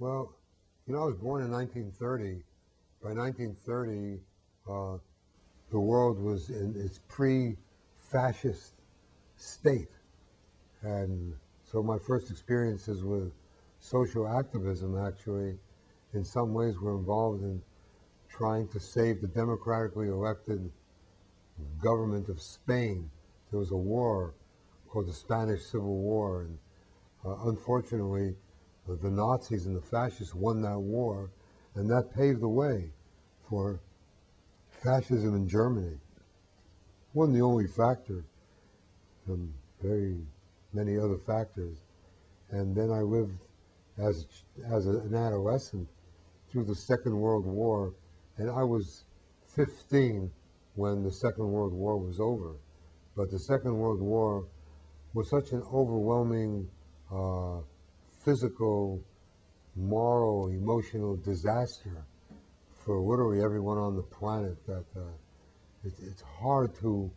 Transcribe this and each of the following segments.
Well, you know, I was born in 1930. By 1930, the world was in its pre-fascist state. And so my first experiences with social activism actually, in some ways, were involved in trying to save the democratically elected government of Spain. There was a war called the Spanish Civil War, and unfortunately, the Nazis and the fascists won that war, and that paved the way for fascism in Germany. It wasn't the only factor, very many other factors. And then I lived as an adolescent through the Second World War, and I was 15 when the Second World War was over. But the Second World War was such an overwhelming physical, moral, emotional disaster for literally everyone on the planet that it's hard to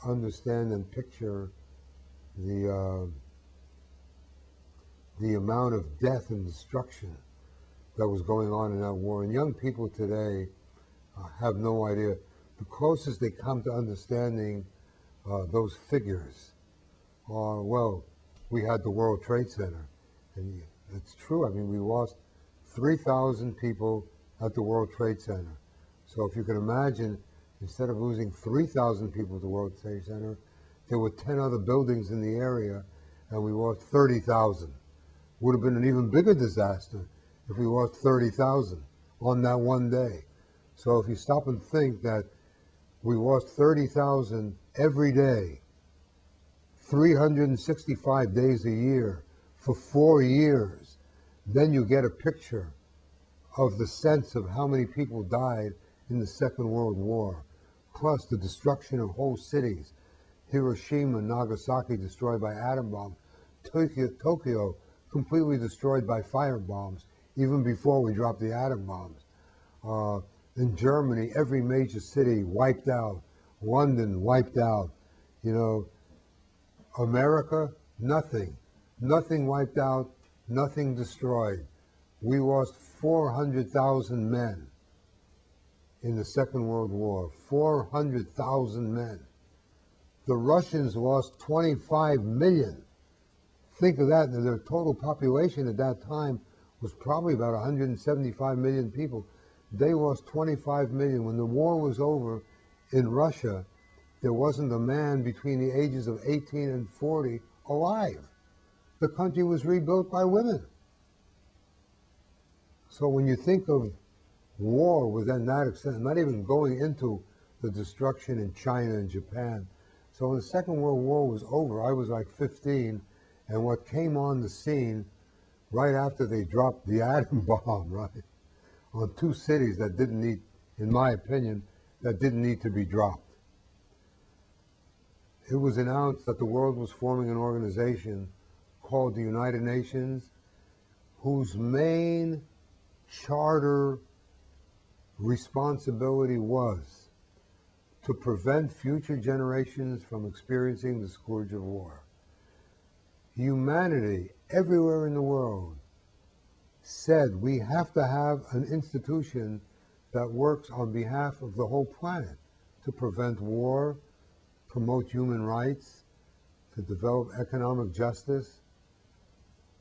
understand and picture the amount of death and destruction that was going on in that war. And young people today have no idea. The closest they come to understanding those figures are, well, we had the World Trade Center. And it's true. I mean, we lost 3,000 people at the World Trade Center. So if you can imagine, instead of losing 3,000 people at the World Trade Center, there were 10 other buildings in the area, and we lost 30,000. Would have been an even bigger disaster if we lost 30,000 on that one day. So if you stop and think that we lost 30,000 every day, 365 days a year, for 4 years, then you get a picture of the sense of how many people died in the Second World War, plus the destruction of whole cities. Hiroshima and Nagasaki destroyed by atom bombs. Tokyo completely destroyed by fire bombs, even before we dropped the atom bombs. In Germany, every major city wiped out. London wiped out. You know, America, nothing. Nothing wiped out, nothing destroyed. We lost 400,000 men in the Second World War. 400,000 men. The Russians lost 25 million. Think of that. Their total population at that time was probably about 175 million people. They lost 25 million. When the war was over in Russia, there wasn't a man between the ages of 18 and 40 alive. The country was rebuilt by women. So when you think of war within that extent, not even going into the destruction in China and Japan. So when the Second World War was over, I was like 15, and what came on the scene right after they dropped the atom bomb, right, on two cities that didn't need, in my opinion, that didn't need to be dropped. It was announced that the world was forming an organization called the United Nations, whose main charter responsibility was to prevent future generations from experiencing the scourge of war. Humanity, everywhere in the world, said we have to have an institution that works on behalf of the whole planet to prevent war, promote human rights, to develop economic justice.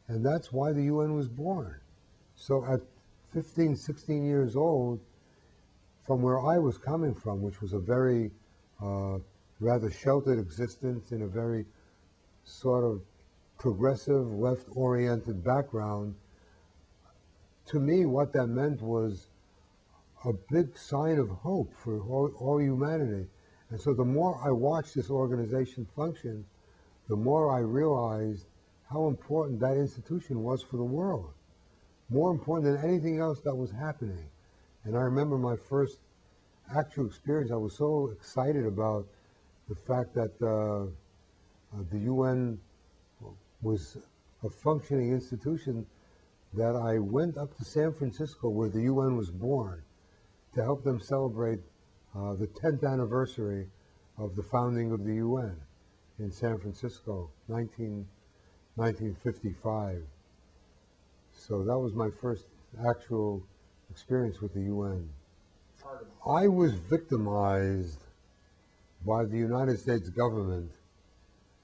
And that's why the UN was born. So at 15, 16 years old, from where I was coming from, which was a very rather sheltered existence in a very sort of progressive, left-oriented background, to me what that meant was a big sign of hope for all humanity. And so the more I watched this organization function, the more I realized how important that institution was for the world. More important than anything else that was happening. And I remember my first actual experience, I was so excited about the fact that the UN was a functioning institution that I went up to San Francisco, where the UN was born, to help them celebrate the 10th anniversary of the founding of the UN in San Francisco, 1955. So that was my first actual experience with the UN. I was victimized by the United States government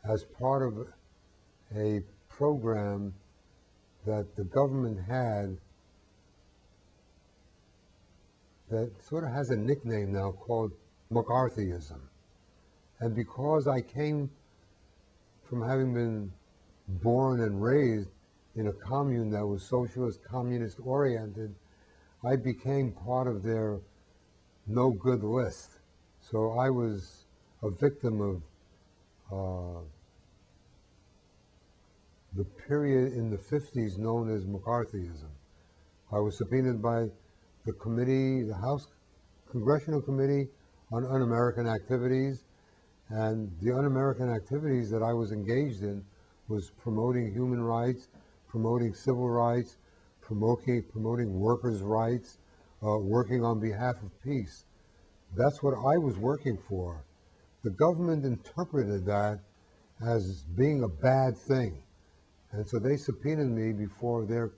as part of a program that the government had that sort of has a nickname now called McCarthyism. And because I came from having been born and raised in a commune that was socialist, communist oriented, I became part of their no good list. So I was a victim of the period in the 50s known as McCarthyism. I was subpoenaed by the committee, the House Congressional Committee on Un-American Activities, and the un-American activities that I was engaged in was promoting human rights, promoting civil rights, promoting workers' rights, working on behalf of peace. That's what I was working for. The government interpreted that as being a bad thing, and so they subpoenaed me before their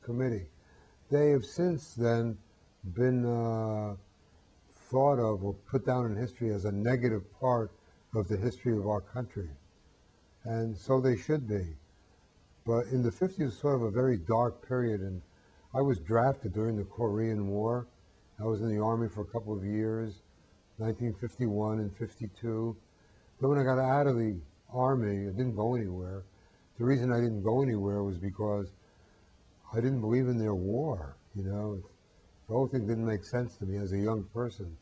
committee. They have since then been thought of or put down in history as a negative part of the history of our country, and so they should be. But in the 50s was sort of a very dark period, and I was drafted during the Korean War. I was in the Army for a couple of years, 1951 and 52. But when I got out of the Army, I didn't go anywhere. The reason I didn't go anywhere was because I didn't believe in their war, you know. The whole thing didn't make sense to me as a young person.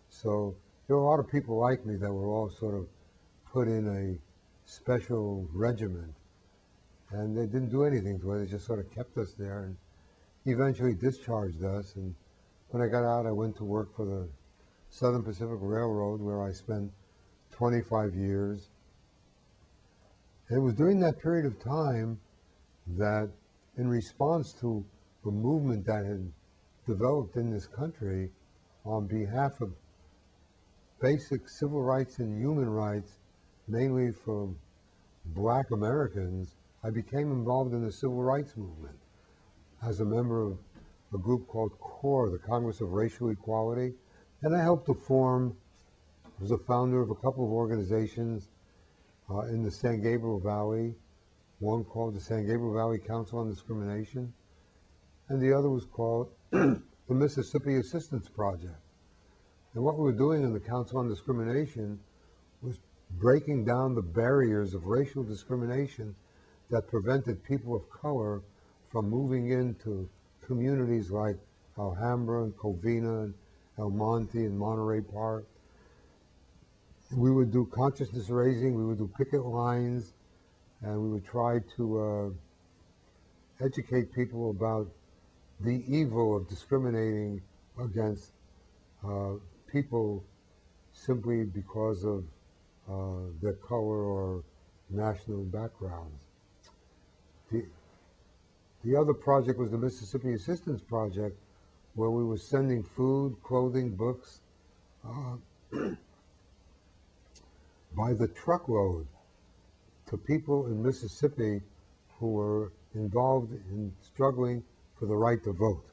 So there were a lot of people like me that were all sort of put in a special regiment, and they didn't do anything to it. They just sort of kept us there and eventually discharged us. And when I got out, I went to work for the Southern Pacific Railroad, where I spent 25 years. And it was during that period of time that, in response to the movement that had developed in this country on behalf of basic civil rights and human rights, mainly for Black Americans, I became involved in the civil rights movement as a member of a group called CORE, the Congress of Racial Equality. And I helped to form, was a founder of a couple of organizations in the San Gabriel Valley, one called the San Gabriel Valley Council on Discrimination, and the other was called the Mississippi Assistance Project. And what we were doing in the Council on Discrimination was breaking down the barriers of racial discrimination that prevented people of color from moving into communities like Alhambra and Covina and El Monte and Monterey Park. We would do consciousness raising, we would do picket lines, and we would try to educate people about the evil of discriminating against people simply because of their color or national backgrounds. The other project was the Mississippi Assistance Project, where we were sending food, clothing, books by the truckload to people in Mississippi who were involved in struggling for the right to vote.